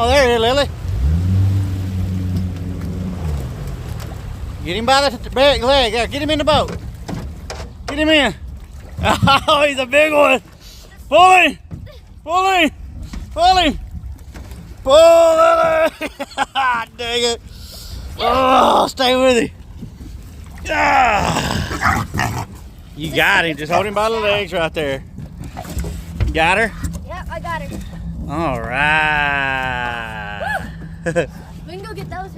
Oh, there he is, Lily. Get him by the back leg. Yeah, get him in the boat. Get him in. Oh, he's a big one. Pull him. Pull him. Pull him. Pull Lily. Dang it. Oh, stay with him. Ah. You got him. Just hold him by the legs right there. Got her? Yep, I got her. All right. We can go get those.